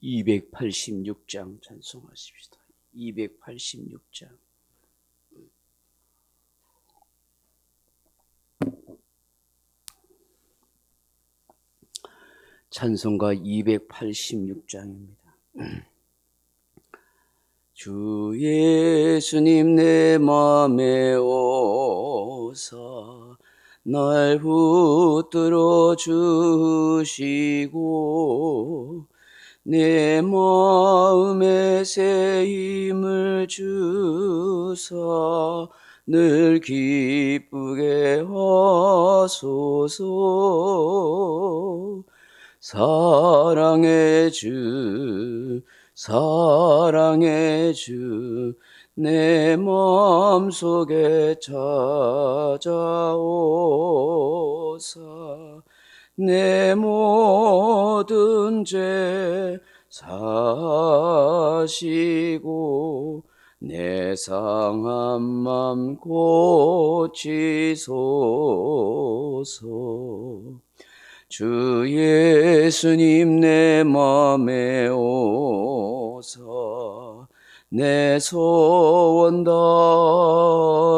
286장 찬송하십시다. 286장. 찬송가 286장입니다. 주 예수님 내 맘에 오사 날 붙들어 주시고 내 마음에 새 힘을 주사 늘 기쁘게 하소서. 사랑의 주 사랑의 주 내 마음속에 찾아오사 내 모든 죄 사시고 내 상한 맘 고치소서. 주 예수님 내 맘에 오사 내 소원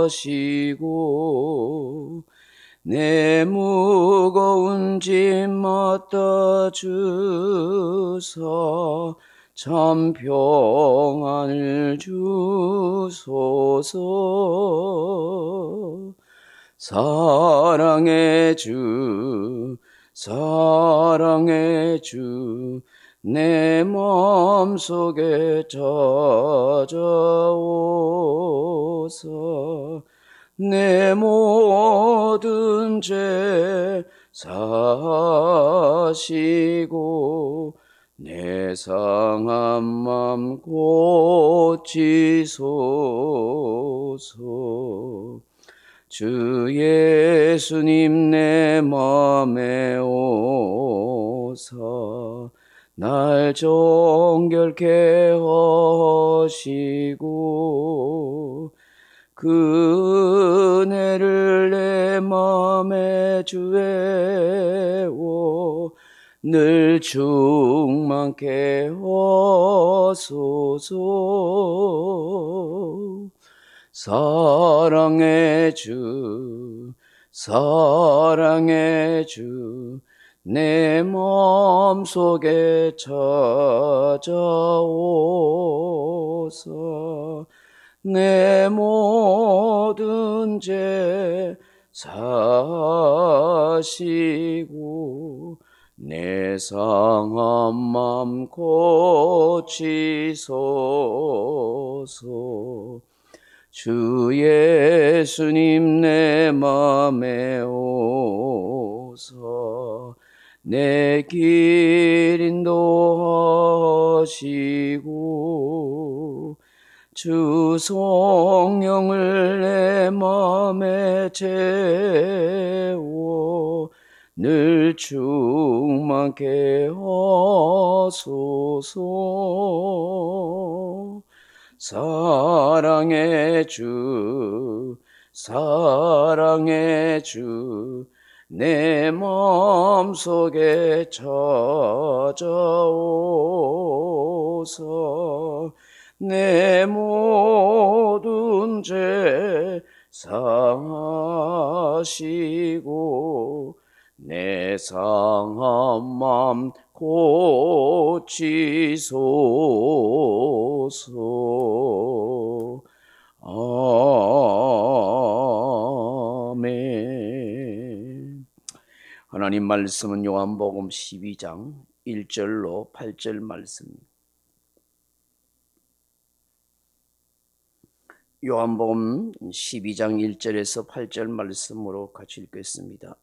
다하시고 내 무거운 짐 맡아 주사 참 평안을 주소서. 사랑의 주 사랑의 주 내 마음속에 찾아오사 내 모든 죄 사시고 내 상한 맘 고치소서. 주 예수님 내 맘에 오사 날 정결케 하시고 그 은혜를 내 맘에 주애워 늘 충만케 하소서. 사랑의 주 사랑의 주 내 마음속에 찾아오사 내 모든 죄 사시고 내 상한 맘 고치소서. 주 예수님 내 맘에 오사 내 길 인도하시고 주 성령을 내 맘에 채워 늘 충만케 하소서. 사랑의 주 사랑의 주 내 마음속에 찾아오사 내 모든 죄 사하시고 내 상한 맘 고치소서. 아멘. 하나님 말씀은 요한복음 12장 1절로 8절 말씀입니다. 요한복음 12장 1절에서 8절 말씀으로 같이 읽겠습니다.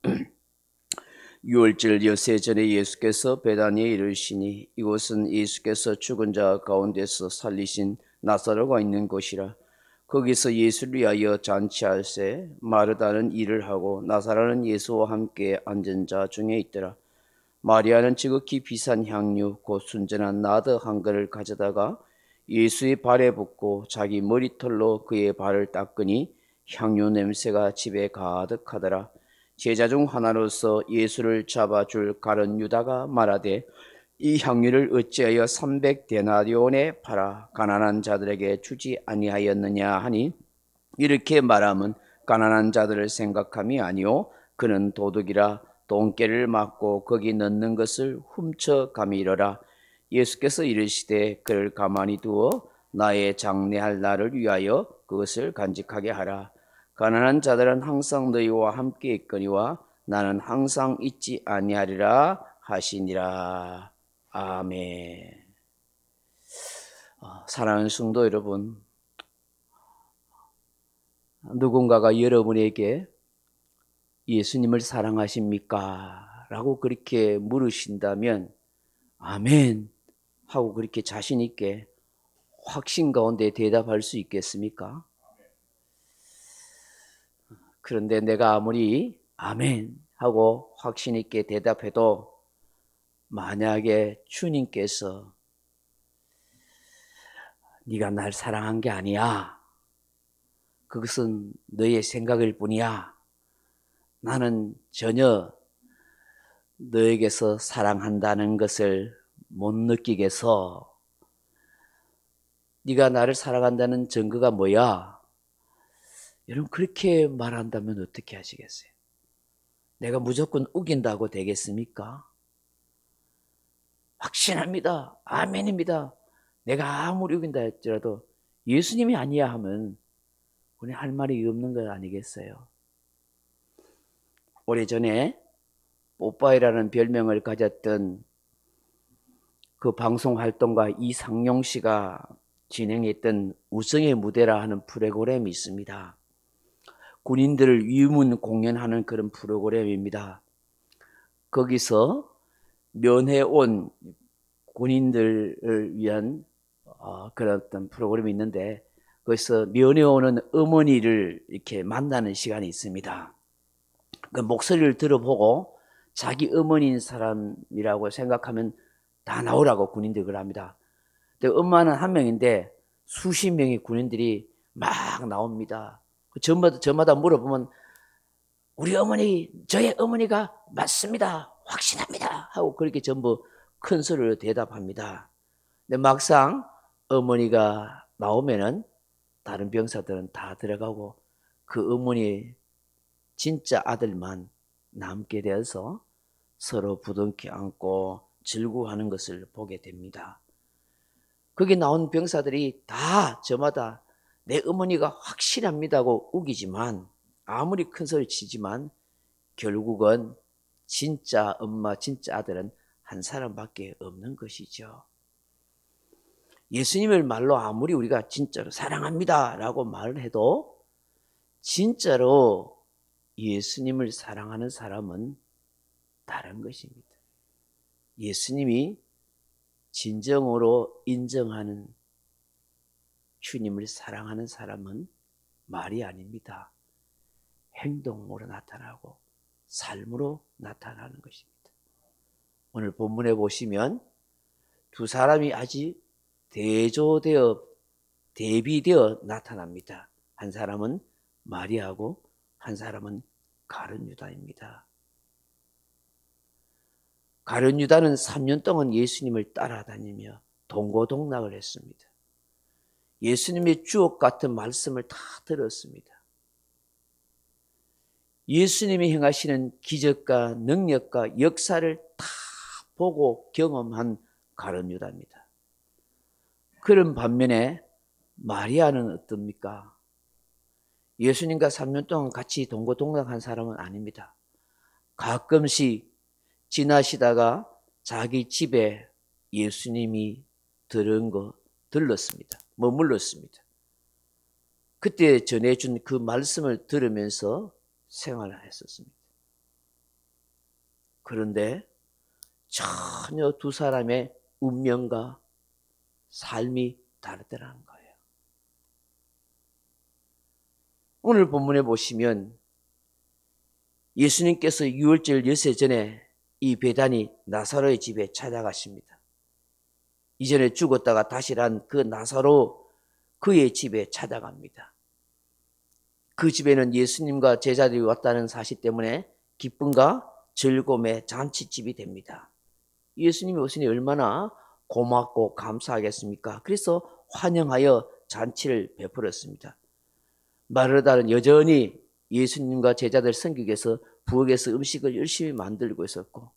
유월절 여세 전에 예수께서 베다니에 이르시니 이곳은 예수께서 죽은 자 가운데서 살리신 나사로가 있는 곳이라. 거기서 예수를 위하여 잔치할새 마르다는 일을 하고 나사로는 예수와 함께 앉은 자 중에 있더라. 마리아는 지극히 비싼 향유 곧 순전한 나드 한 그릇을 가져다가 예수의 발에 붓고 자기 머리털로 그의 발을 닦으니 향유 냄새가 집에 가득하더라. 제자 중 하나로서 예수를 잡아줄 가룟 유다가 말하되 이 향유를 어찌하여 300데나리온에 팔아 가난한 자들에게 주지 아니하였느냐 하니 이렇게 말하면 가난한 자들을 생각함이 아니요 그는 도둑이라 돈깨를 맞고 거기 넣는 것을 훔쳐감이러라. 예수께서 이르시되 그를 가만히 두어 나의 장래할 날을 위하여 그것을 간직하게 하라. 가난한 자들은 항상 너희와 함께 있거니와 나는 항상 있지 아니하리라 하시니라. 아멘. 사랑하는 성도 여러분, 누군가가 여러분에게 예수님을 사랑하십니까? 라고 그렇게 물으신다면 아멘 하고 그렇게 자신 있게 확신 가운데 대답할 수 있겠습니까? 그런데 내가 아무리 아멘 하고 확신 있게 대답해도 만약에 주님께서 네가 날 사랑한 게 아니야. 그것은 너의 생각일 뿐이야. 나는 전혀 너에게서 사랑한다는 것을 못 느끼겠어. 네가 나를 사랑한다는 증거가 뭐야? 여러분 그렇게 말한다면 어떻게 하시겠어요? 내가 무조건 우긴다고 되겠습니까? 확신합니다. 아멘입니다. 내가 아무리 우긴다 할지라도 예수님이 아니야 하면 우리 할 말이 없는 것 아니겠어요? 오래전에 뽀빠이라는 별명을 가졌던 그 방송 활동가 이상용 씨가 진행했던 우승의 무대라 하는 프로그램이 있습니다. 군인들을 위문 공연하는 그런 프로그램입니다. 거기서 면회 온 군인들을 위한 그런 어떤 프로그램이 있는데 거기서 면회 오는 어머니를 이렇게 만나는 시간이 있습니다. 그 목소리를 들어보고 자기 어머니인 사람이라고 생각하면 다 나오라고 군인들이 그걸 합니다. 근데 엄마는 한 명인데 수십 명의 군인들이 막 나옵니다. 저마다 물어보면 우리 어머니, 저의 어머니가 맞습니다. 확신합니다. 하고 그렇게 전부 큰 소리로 대답합니다. 근데 막상 어머니가 나오면은 다른 병사들은 다 들어가고 그 어머니 진짜 아들만 남게 되어서 서로 부둥켜 안고 즐거워하는 것을 보게 됩니다. 거기 나온 병사들이 다 저마다 내 어머니가 확실합니다고 우기지만 아무리 큰 소리 치지만 결국은 진짜 엄마, 진짜 아들은 한 사람밖에 없는 것이죠. 예수님을 말로 아무리 우리가 진짜로 사랑합니다 라고 말을 해도 진짜로 예수님을 사랑하는 사람은 다른 것입니다. 예수님이 진정으로 인정하는 주님을 사랑하는 사람은 말이 아닙니다. 행동으로 나타나고 삶으로 나타나는 것입니다. 오늘 본문에 보시면 두 사람이 아직 대비되어 나타납니다. 한 사람은 마리아고 한 사람은 가룟 유다입니다. 가룟 유다는 3년 동안 예수님을 따라다니며 동고동락을 했습니다. 예수님의 주옥 같은 말씀을 다 들었습니다. 예수님이 행하시는 기적과 능력과 역사를 다 보고 경험한 가룟 유다입니다. 그런 반면에 마리아는 어떻습니까? 예수님과 3년 동안 같이 동고동락한 사람은 아닙니다. 가끔씩 지나시다가 자기 집에 예수님이 들렀습니다. 머물렀습니다. 그때 전해준 그 말씀을 들으면서 생활을 했었습니다. 그런데 전혀 두 사람의 운명과 삶이 다르더라는 거예요. 오늘 본문에 보시면 예수님께서 유월절 엿새 전에 이 베다니 나사로의 집에 찾아가십니다. 이전에 죽었다가 다시 난 그 나사로 그의 집에 찾아갑니다. 그 집에는 예수님과 제자들이 왔다는 사실 때문에 기쁨과 즐거움의 잔치집이 됩니다. 예수님이 오시니 얼마나 고맙고 감사하겠습니까? 그래서 환영하여 잔치를 베풀었습니다. 마르다는 여전히 예수님과 제자들 섬기기 위해서 부엌에서 음식을 열심히 만들고 있었고,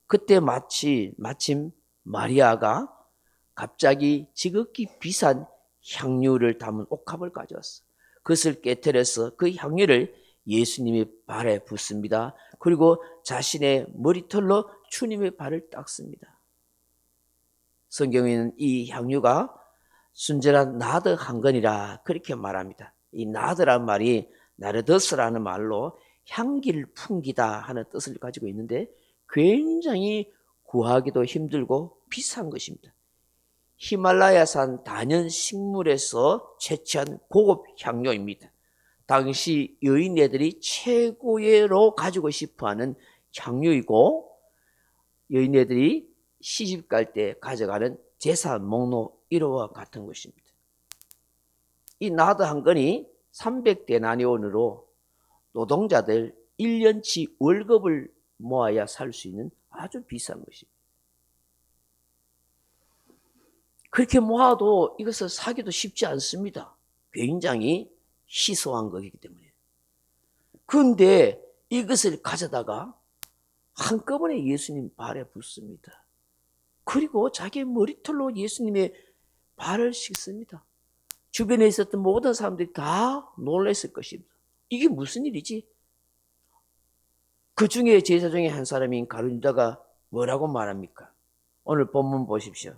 그때 마침 마리아가 갑자기 지극히 비싼 향유를 담은 옥합을 가져왔어. 그것을 깨뜨려서 그 향유를 예수님의 발에 붓습니다. 그리고 자신의 머리털로 주님의 발을 닦습니다. 성경에는 이 향유가 순전한 나드 한 건이라 그렇게 말합니다. 이 나드란 말이 나르더스라는 말로 향기를 풍기다 하는 뜻을 가지고 있는데 굉장히 구하기도 힘들고 비싼 것입니다. 히말라야산 단연 식물에서 채취한 고급 향료입니다. 당시 여인네들이 최고로 가지고 싶어하는 향료이고, 여인네들이 시집 갈 때 가져가는 제사 목록 1호와 같은 것입니다. 이 나드 한 건이 300데나리온으로 노동자들 1년치 월급을 모아야 살 수 있는 아주 비싼 것입니다. 그렇게 모아도 이것을 사기도 쉽지 않습니다. 굉장히 희소한 것이기 때문에. 그런데 이것을 가져다가 한꺼번에 예수님 발에 붓습니다. 그리고 자기 머리털로 예수님의 발을 씻습니다. 주변에 있었던 모든 사람들이 다 놀랐을 것입니다. 이게 무슨 일이지? 그 중에 제자 중에 한 사람인 가룟유다가 뭐라고 말합니까? 오늘 본문 보십시오.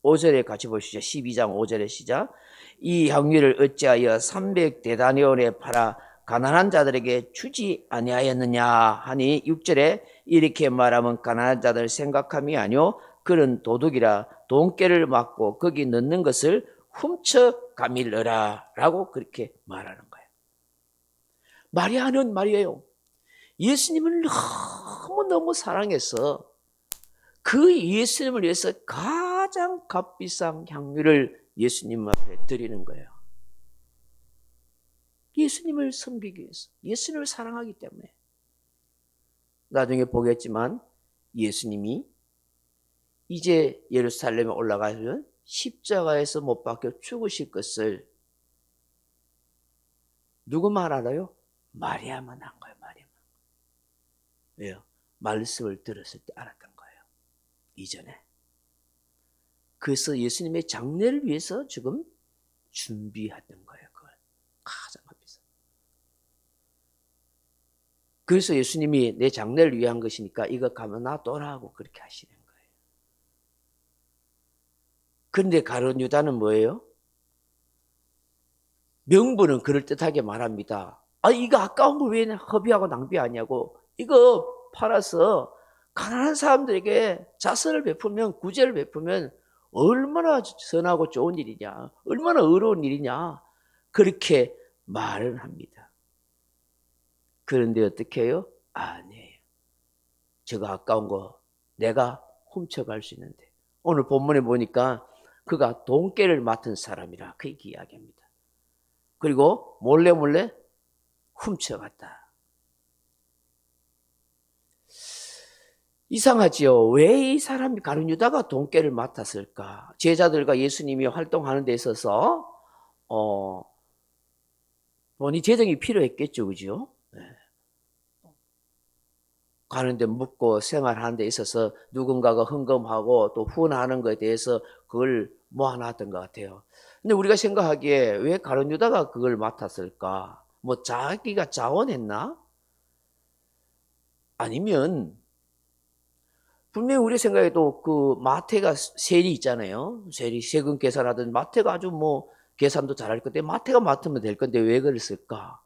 5절에 같이 보시죠. 12장 5절의 시작. 이 향유를 어찌하여 300데나리온에 팔아 가난한 자들에게 주지 아니하였느냐 하니 6절에 이렇게 말하면 가난한 자들 생각함이 아니오 그런 도둑이라 돈깨를 맞고 거기 넣는 것을 훔쳐 가밀러라 라고 그렇게 말하는 거예요. 마리아는 말이에요. 예수님을 너무너무 사랑해서 그 예수님을 위해서 가장 값비싼 향유를 예수님 앞에 드리는 거예요. 예수님을 섬기기 위해서, 예수님을 사랑하기 때문에. 나중에 보겠지만 예수님이 이제 예루살렘에 올라가면 십자가에서 못 박혀 죽으실 것을 누구만 알아요? 마리아만 한 거예요. 마리아만. 왜요? 말씀을 들었을 때 알았던 거예요. 이전에. 그래서 예수님의 장례를 위해서 지금 준비했던 거예요. 그걸 가장 앞에서. 그래서 예수님이 내 장례를 위한 것이니까 이거 가면 놔둬라 하고 그렇게 하시는 거예요. 그런데 가룟 유다는 뭐예요? 명분은 그럴듯하게 말합니다. 아, 이거 아까운 걸 왜 허비하고 낭비하냐고. 이거 팔아서 가난한 사람들에게 자선을 베풀면, 구제를 베풀면 얼마나 선하고 좋은 일이냐, 얼마나 의로운 일이냐, 그렇게 말을 합니다. 그런데 어떻게 해요? 아니에요. 저거 아까운 거 내가 훔쳐갈 수 있는데. 오늘 본문에 보니까 그가 돈깨를 맡은 사람이라 그렇게 이야기합니다. 그리고 몰래 훔쳐갔다. 이상하지요. 왜 이 사람이 가룟 유다가 돈깨를 맡았을까? 제자들과 예수님이 활동하는 데 있어서 돈이 재정이 필요했겠죠, 그죠? 네. 가는데 묵고 생활하는 데 있어서 누군가가 헌금하고 또 후원하는 것에 대해서 그걸 모아놨던 것 같아요. 근데 우리가 생각하기에 왜 가룟 유다가 그걸 맡았을까? 뭐 자기가 자원했나? 아니면 분명히 우리 생각에도 그 마태가 세리 있잖아요. 세리 세금 계산하던 마태가 아주 뭐 계산도 잘할 건데 마태가 맡으면 될 건데 왜 그랬을까?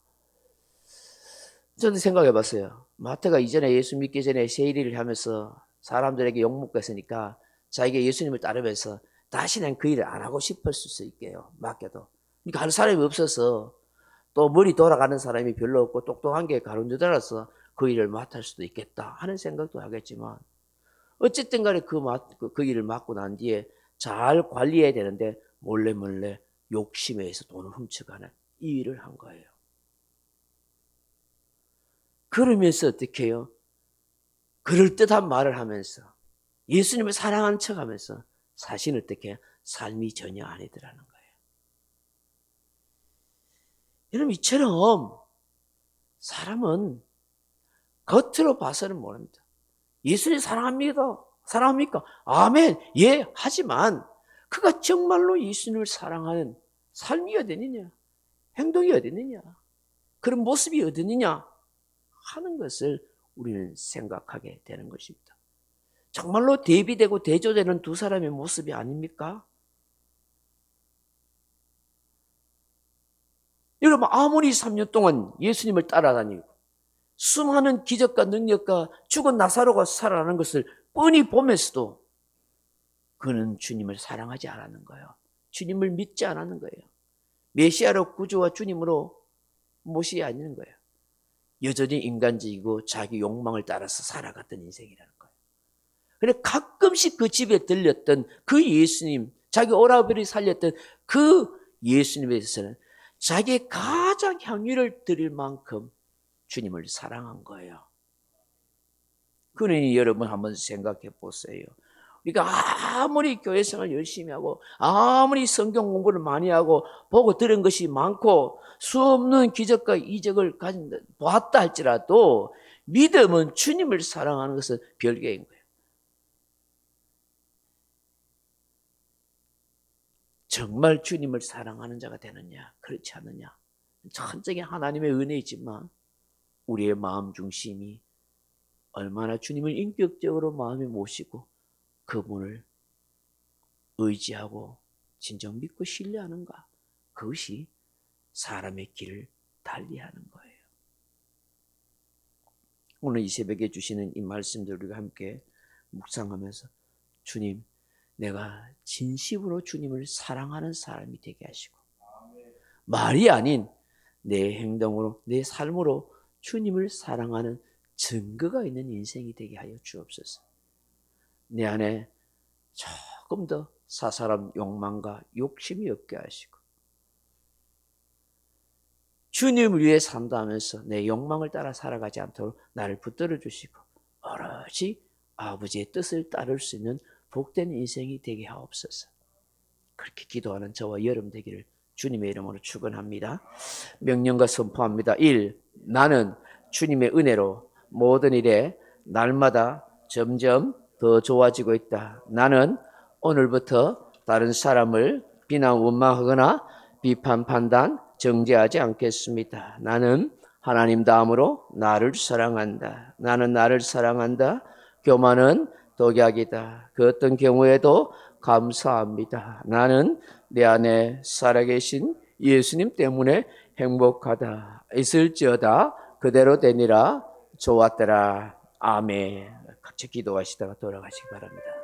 저는 생각해 봤어요. 마태가 이전에 예수 믿기 전에 세리를 하면서 사람들에게 욕먹겠으니까 자기가 예수님을 따르면서 다시는 그 일을 안 하고 싶을 수 있게요. 맡겨도. 그러니까 할 사람이 없어서 또 머리 돌아가는 사람이 별로 없고 똑똑한 게 가룟 유다라서 그 일을 맡을 수도 있겠다 하는 생각도 하겠지만 어쨌든 간에 그 일을 맡고 난 뒤에 잘 관리해야 되는데 몰래 욕심에 의해서 돈을 훔쳐가는 이 일을 한 거예요. 그러면서 어떻게 해요? 그럴듯한 말을 하면서 예수님을 사랑하는 척하면서 사실은 어떻게 삶이 전혀 아니더라는 거예요. 여러분, 이처럼 사람은 겉으로 봐서는 모릅니다. 예수님 사랑합니다. 사랑합니까? 아멘. 예, 하지만 그가 정말로 예수님을 사랑하는 삶이 어디느냐? 행동이 어디느냐? 그런 모습이 어디느냐? 하는 것을 우리는 생각하게 되는 것입니다. 정말로 대비되고 대조되는 두 사람의 모습이 아닙니까? 여러분, 아무리 3년 동안 예수님을 따라다니고 수많은 기적과 능력과 죽은 나사로가 살아나는 것을 뻔히 보면서도 그는 주님을 사랑하지 않았는 거예요. 주님을 믿지 않았는 거예요. 메시아로 구주와 주님으로 모시지 않는 거예요. 여전히 인간적이고 자기 욕망을 따라서 살아갔던 인생이라는 거예요. 그런데 가끔씩 그 집에 들렸던 그 예수님, 자기 오라버니 살렸던 그 예수님에 대해서는 자기의 가장 향유를 드릴 만큼 주님을 사랑한 거예요. 그러니 여러분 한번 생각해 보세요. 우리가 아무리 교회생활 열심히 하고 아무리 성경 공부를 많이 하고 보고 들은 것이 많고 수없는 기적과 이적을 보았다 할지라도 믿음은 주님을 사랑하는 것은 별개인 거예요. 정말 주님을 사랑하는 자가 되느냐 그렇지 않느냐, 천적인 하나님의 은혜이지만 우리의 마음 중심이 얼마나 주님을 인격적으로 마음에 모시고 그분을 의지하고 진정 믿고 신뢰하는가, 그것이 사람의 길을 달리하는 거예요. 오늘 이 새벽에 주시는 이 말씀들 우리가 함께 묵상하면서 주님, 내가 진심으로 주님을 사랑하는 사람이 되게 하시고 말이 아닌 내 행동으로 내 삶으로 주님을 사랑하는 증거가 있는 인생이 되게 하여 주옵소서. 내 안에 조금 더 사사람 욕망과 욕심이 없게 하시고 주님을 위해 산다 하면서 내 욕망을 따라 살아가지 않도록 나를 붙들어 주시고 오로지 아버지의 뜻을 따를 수 있는 복된 인생이 되게 하옵소서. 그렇게 기도하는 저와 여러분 되기를 주님의 이름으로 축원합니다. 명령과 선포합니다. 1. 나는 주님의 은혜로 모든 일에 날마다 점점 더 좋아지고 있다. 나는 오늘부터 다른 사람을 비난 원망하거나 비판 판단 정죄하지 않겠습니다. 나는 하나님 다음으로 나를 사랑한다. 나는 나를 사랑한다. 교만은 독약이다. 그 어떤 경우에도 감사합니다. 나는 내 안에 살아계신 예수님 때문에 행복하다. 있을지어다 그대로 되니라. 좋았더라. 아멘. 같이 기도하시다가 돌아가시기 바랍니다.